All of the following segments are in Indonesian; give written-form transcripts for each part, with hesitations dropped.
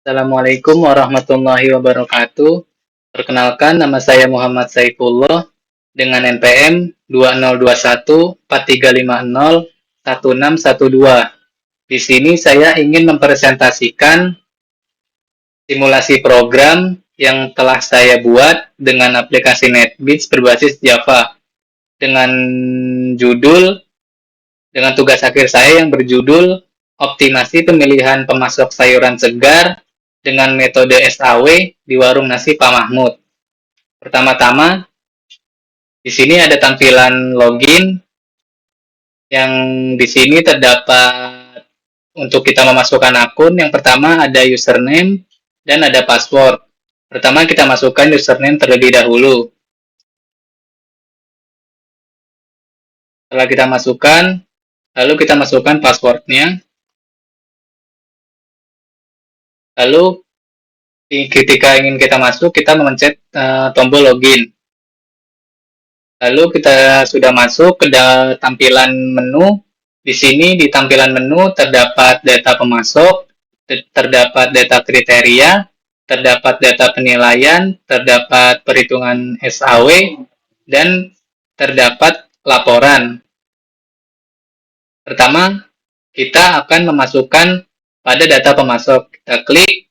Assalamualaikum warahmatullahi wabarakatuh. Perkenalkan, nama saya Muhammad Saifullah dengan NPM 202143501612. Di sini saya ingin mempresentasikan simulasi program yang telah saya buat dengan aplikasi NetBeans berbasis Java dengan judul dengan tugas akhir saya yang berjudul optimasi pemilihan pemasok sayuran segar dengan metode SAW di warung nasi Pak Mahmud. Pertama-tama, di sini ada tampilan login yang di sini terdapat untuk kita memasukkan akun. Yang pertama ada username dan ada password. Pertama kita masukkan username terlebih dahulu. Setelah kita masukkan, lalu kita masukkan passwordnya. Lalu ketika ingin kita masuk, kita memencet tombol login. Lalu kita sudah masuk ke tampilan menu. Di sini di tampilan menu terdapat data pemasok, terdapat data kriteria, terdapat data penilaian, terdapat perhitungan SAW, dan terdapat laporan. Pertama, kita akan memasukkan pada data pemasok. Kita klik,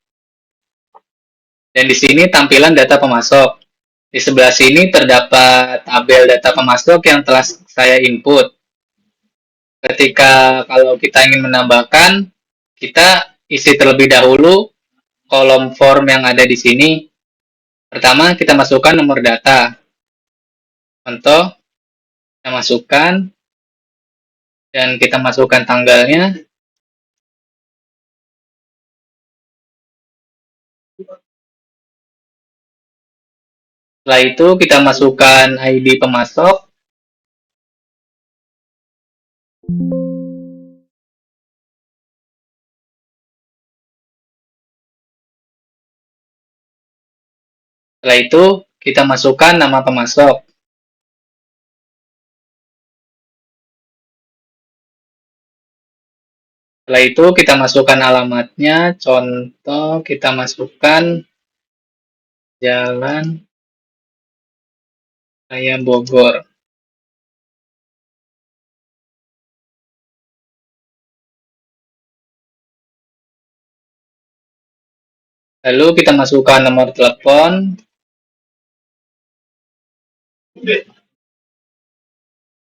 dan di sini tampilan data pemasok. Di sebelah sini terdapat tabel data pemasok yang telah saya input. Kalau kita ingin menambahkan, kita isi terlebih dahulu kolom form yang ada di sini. Pertama, kita masukkan nomor data. Contoh, kita masukkan, dan kita masukkan tanggalnya. Setelah itu, kita masukkan ID pemasok. Setelah itu, kita masukkan nama pemasok. Setelah itu, kita masukkan alamatnya. Contoh, kita masukkan Jalan Raya Bogor. Lalu kita masukkan nomor telepon.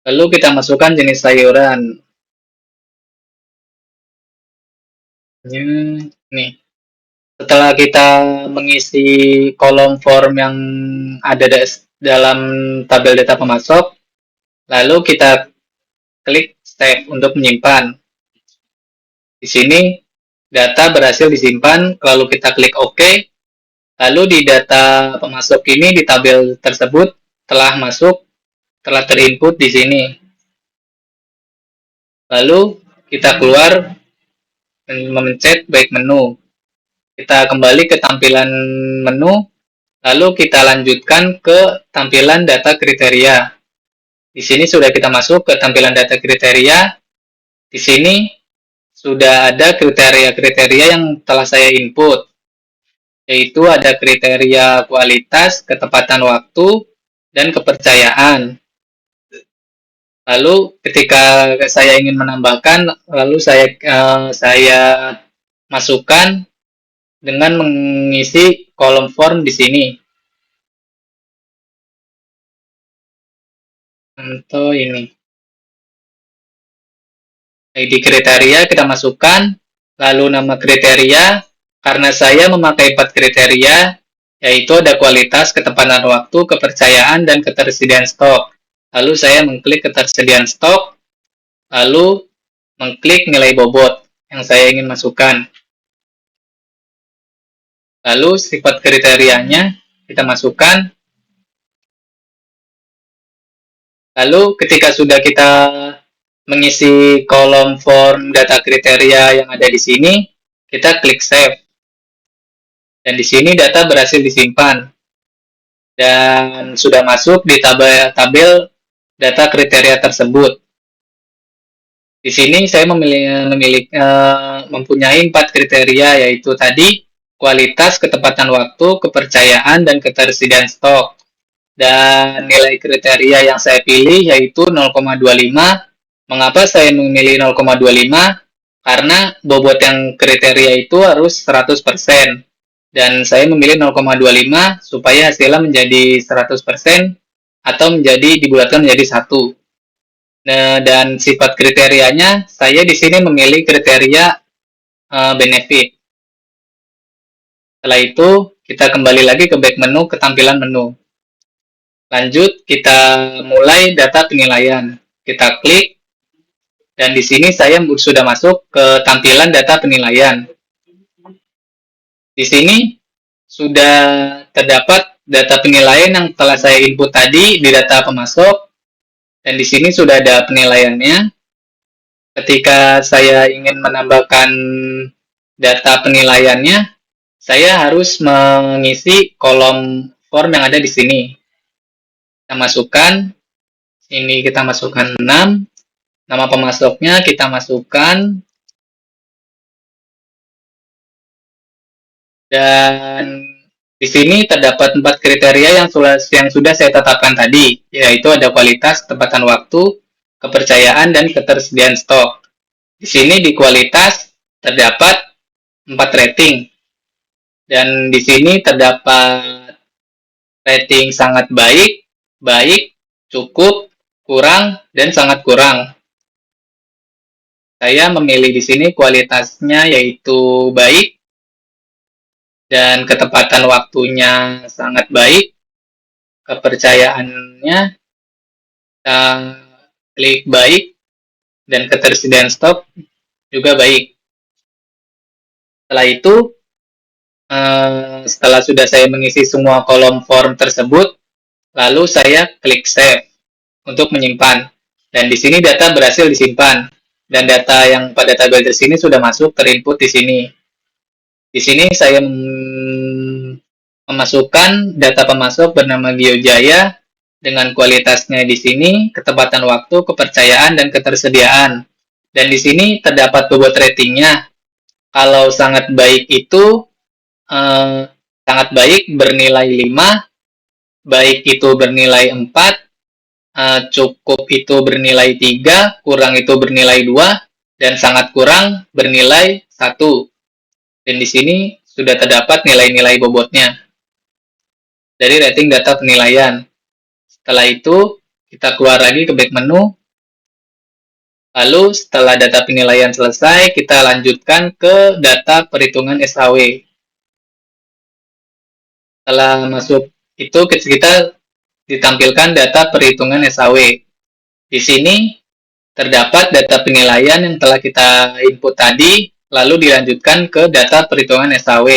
Lalu kita masukkan jenis sayuran. Nih. Setelah kita mengisi kolom form yang ada dalam tabel data pemasok, lalu kita klik save untuk menyimpan. Di sini data berhasil disimpan, lalu kita klik OK. Lalu di data pemasok ini di tabel tersebut telah terinput di sini. Lalu kita keluar dan memencet back menu. Kita kembali ke tampilan menu, lalu kita lanjutkan ke tampilan data kriteria. Di sini sudah kita masuk ke tampilan data kriteria. Di sini sudah ada kriteria-kriteria yang telah saya input, yaitu ada kriteria kualitas, ketepatan waktu, dan kepercayaan. Lalu ketika saya ingin menambahkan, lalu saya masukkan dengan mengisi kolom form di sini. Contoh ini. ID kriteria kita masukkan, lalu nama kriteria. Karena saya memakai 4 kriteria, yaitu ada kualitas, ketepatan waktu, kepercayaan, dan ketersediaan stok. Lalu saya mengklik ketersediaan stok, lalu mengklik nilai bobot yang saya ingin masukkan. Lalu sifat kriterianya kita masukkan. Lalu ketika sudah kita mengisi kolom form data kriteria yang ada di sini, kita klik save. Dan di sini data berhasil disimpan. Dan sudah masuk di tabel data kriteria tersebut. Di sini saya mempunyai 4 kriteria, yaitu tadi kualitas, ketepatan waktu, kepercayaan, dan ketersediaan stok. Dan nilai kriteria yang saya pilih yaitu 0,25. Mengapa saya memilih 0,25? Karena bobot yang kriteria itu harus 100%. Dan saya memilih 0,25 supaya hasilnya menjadi 100% atau dibulatkan menjadi 1. Nah, dan sifat kriterianya, saya di sini memilih kriteria benefit. Setelah itu, kita kembali lagi ke back menu, ketampilan menu. Lanjut, kita mulai data penilaian. Kita klik, dan di sini saya sudah masuk ke tampilan data penilaian. Di sini sudah terdapat data penilaian yang telah saya input tadi di data pemasok, dan di sini sudah ada penilaiannya. Ketika saya ingin menambahkan data penilaiannya, saya harus mengisi kolom form yang ada di sini. Kita masukkan, ini kita masukkan 6, nama pemasoknya kita masukkan, dan di sini terdapat 4 kriteria yang sudah saya tetapkan tadi, yaitu ada kualitas, ketepatan waktu, kepercayaan, dan ketersediaan stok. Di sini di kualitas terdapat 4 rating, dan di sini terdapat rating sangat baik, baik, cukup, kurang, dan sangat kurang. Saya memilih di sini kualitasnya yaitu baik, dan ketepatan waktunya sangat baik, kepercayaannya klik baik, dan ketersediaan stok juga baik. Setelah itu, setelah sudah saya mengisi semua kolom form tersebut, lalu saya klik save untuk menyimpan. Dan di sini data berhasil disimpan. Dan data yang pada tabel di sini sudah masuk terinput di sini. Di sini saya memasukkan data pemasok bernama Giojaya dengan kualitasnya di sini, ketepatan waktu, kepercayaan, dan ketersediaan. Dan di sini terdapat bobot ratingnya. Kalau sangat baik itu sangat baik bernilai 5, baik itu bernilai 4, cukup itu bernilai 3, kurang itu bernilai 2, dan sangat kurang bernilai 1. Dan di sini sudah terdapat nilai-nilai bobotnya dari rating data penilaian. Setelah itu, kita keluar lagi ke back menu. Lalu setelah data penilaian selesai, kita lanjutkan ke data perhitungan SAW. Setelah masuk itu, kita ditampilkan data perhitungan SAW. Di sini terdapat data penilaian yang telah kita input tadi, lalu dilanjutkan ke data perhitungan SAW.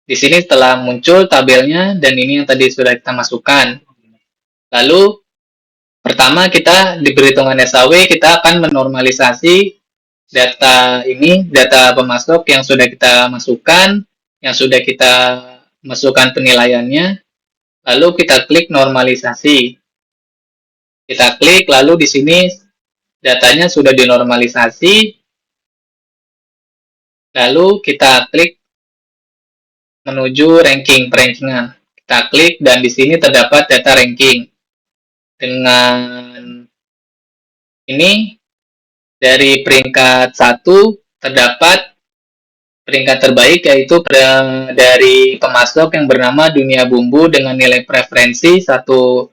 Di sini setelah muncul tabelnya, dan ini yang tadi sudah kita masukkan. Lalu, pertama kita di perhitungan SAW, kita akan menormalisasi data ini, data pemasok yang sudah kita masukkan, yang sudah kita masukkan penilaiannya, lalu kita klik normalisasi. Kita klik, lalu di sini datanya sudah dinormalisasi, lalu kita klik menuju ranking, perankingan. Kita klik, dan di sini terdapat data ranking. Dengan ini, dari peringkat 1 terdapat peringkat terbaik, yaitu dari pemasok yang bernama Dunia Bumbu dengan nilai preferensi 1,00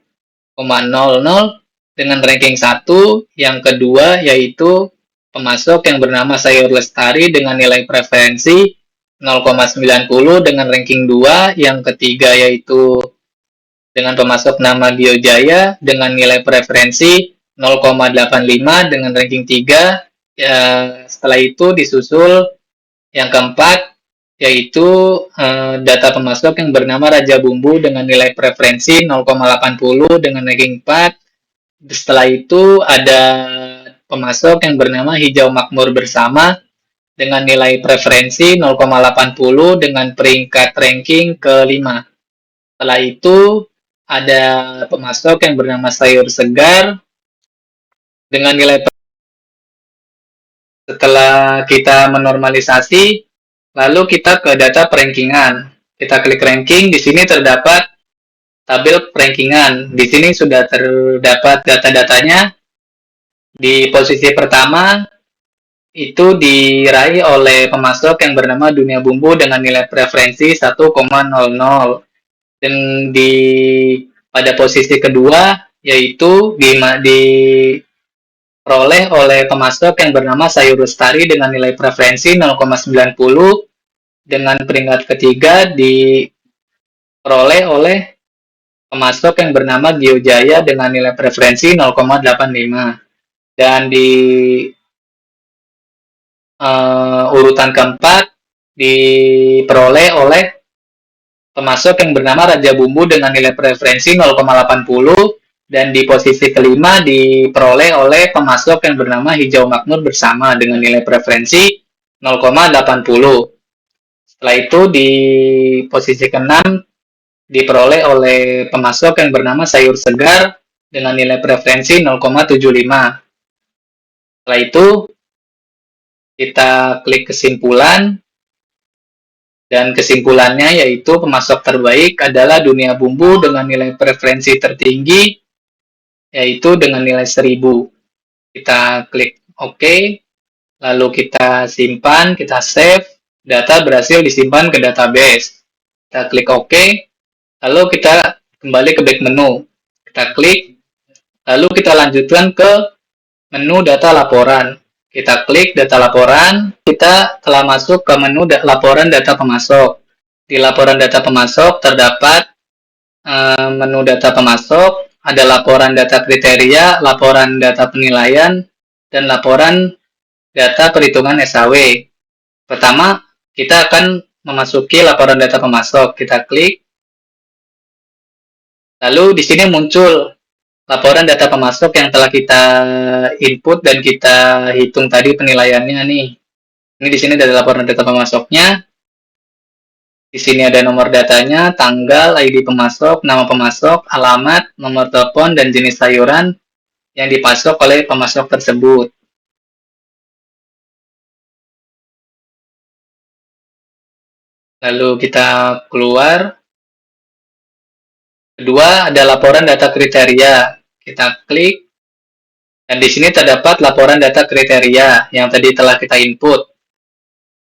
dengan ranking 1. Yang kedua yaitu pemasok yang bernama Sayur Lestari dengan nilai preferensi 0,90 dengan ranking 2. Yang ketiga yaitu dengan pemasok nama Giojaya dengan nilai preferensi 0,85 dengan ranking 3. Setelah itu disusul yang keempat yaitu data pemasok yang bernama Raja Bumbu dengan nilai preferensi 0,80 dengan ranking 4. Setelah itu ada pemasok yang bernama Hijau Makmur Bersama dengan nilai preferensi 0,80 dengan peringkat ranking ke-5. Setelah itu ada pemasok yang bernama Sayur Segar dengan nilai. Setelah kita menormalisasi, Lalu kita ke data perankingan. Kita klik ranking, di sini terdapat tabel perankingan. Di sini sudah terdapat data-datanya. Di posisi pertama itu diraih oleh pemasok yang bernama Dunia Bumbu dengan nilai preferensi 1,00. Dan pada posisi kedua yaitu diperoleh oleh pemasok yang bernama Sayur Lestari dengan nilai preferensi 0,90. Dengan peringkat ketiga diperoleh oleh pemasok yang bernama Geojaya dengan nilai preferensi 0,85. Dan di urutan keempat diperoleh oleh pemasok yang bernama Raja Bumbu dengan nilai preferensi 0,80. Dan di posisi kelima diperoleh oleh pemasok yang bernama Hijau Makmur bersama dengan nilai preferensi 0,80. Setelah itu di posisi keenam diperoleh oleh pemasok yang bernama Sayur Segar dengan nilai preferensi 0,75. Setelah itu kita klik kesimpulan, dan kesimpulannya yaitu pemasok terbaik adalah Dunia Bumbu dengan nilai preferensi tertinggi yaitu dengan nilai 1000. Kita klik OK, lalu kita simpan, kita save, data berhasil disimpan ke database. Kita klik OK, lalu kita kembali ke back menu. Kita klik, lalu kita lanjutkan ke menu data laporan. Kita klik data laporan, kita telah masuk ke menu laporan data pemasok. Di laporan data pemasok terdapat menu data pemasok, ada laporan data kriteria, laporan data penilaian, dan laporan data perhitungan SAW. Pertama, kita akan memasuki laporan data pemasok. Kita klik, lalu di sini muncul laporan data pemasok yang telah kita input dan kita hitung tadi penilaiannya nih. Ini di sini ada laporan data pemasoknya. Di sini ada nomor datanya, tanggal, ID pemasok, nama pemasok, alamat, nomor telepon, dan jenis sayuran yang dipasok oleh pemasok tersebut. Lalu kita keluar. Kedua, ada laporan data kriteria. Kita klik, dan di sini terdapat laporan data kriteria yang tadi telah kita input.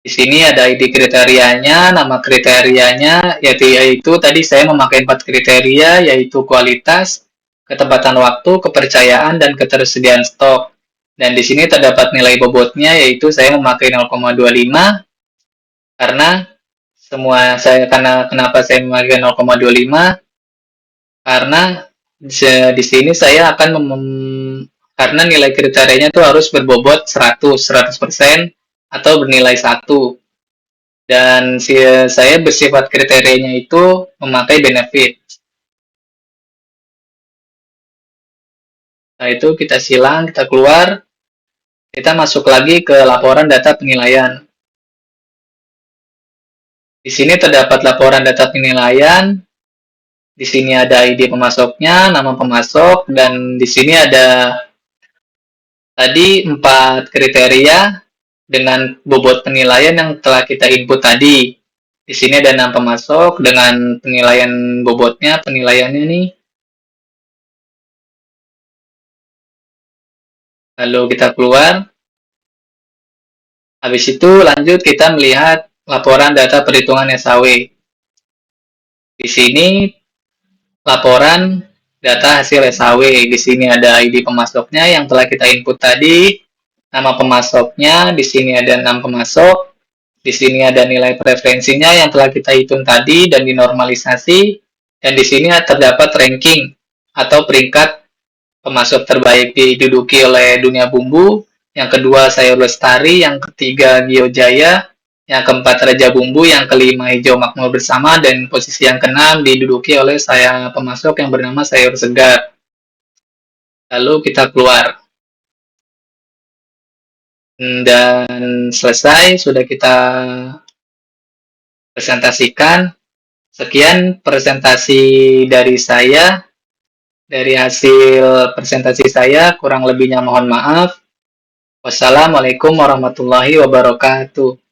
Di sini ada ID kriterianya, nama kriterianya, yaitu tadi saya memakai 4 kriteria, yaitu kualitas, ketepatan waktu, kepercayaan, dan ketersediaan stok. Dan di sini terdapat nilai bobotnya, yaitu saya memakai 0,25, karena kenapa saya memakai 0,25? Karena di sini saya akan karena nilai kriterianya itu harus berbobot 100% atau bernilai 1. Dan saya bersifat kriterianya itu memakai benefit. Nah, itu kita silang, kita keluar. Kita masuk lagi ke laporan data penilaian. Di sini terdapat laporan data penilaian. Di sini ada ID pemasoknya, nama pemasok, dan di sini ada tadi 4 kriteria dengan bobot penilaian yang telah kita input tadi. Di sini ada 6 pemasok dengan penilaian bobotnya, penilaiannya nih. Lalu kita keluar. Habis itu lanjut kita melihat laporan data perhitungan SAW. Di sini laporan data hasil SAW. Di sini ada ID pemasoknya yang telah kita input tadi, nama pemasoknya, di sini ada 6 pemasok, di sini ada nilai preferensinya yang telah kita hitung tadi dan dinormalisasi, dan di sini terdapat ranking atau peringkat pemasok terbaik diduduki oleh Dunia Bumbu, yang kedua Sayur Lestari, yang ketiga Geojaya, yang keempat Raja Bumbu, yang kelima Hijau Makmur bersama, dan posisi yang keenam diduduki oleh saya pemasok yang bernama Sayur Segar. Lalu kita keluar. Dan selesai, sudah kita presentasikan. Sekian presentasi dari saya. Dari hasil presentasi saya, kurang lebihnya mohon maaf. Wassalamualaikum warahmatullahi wabarakatuh.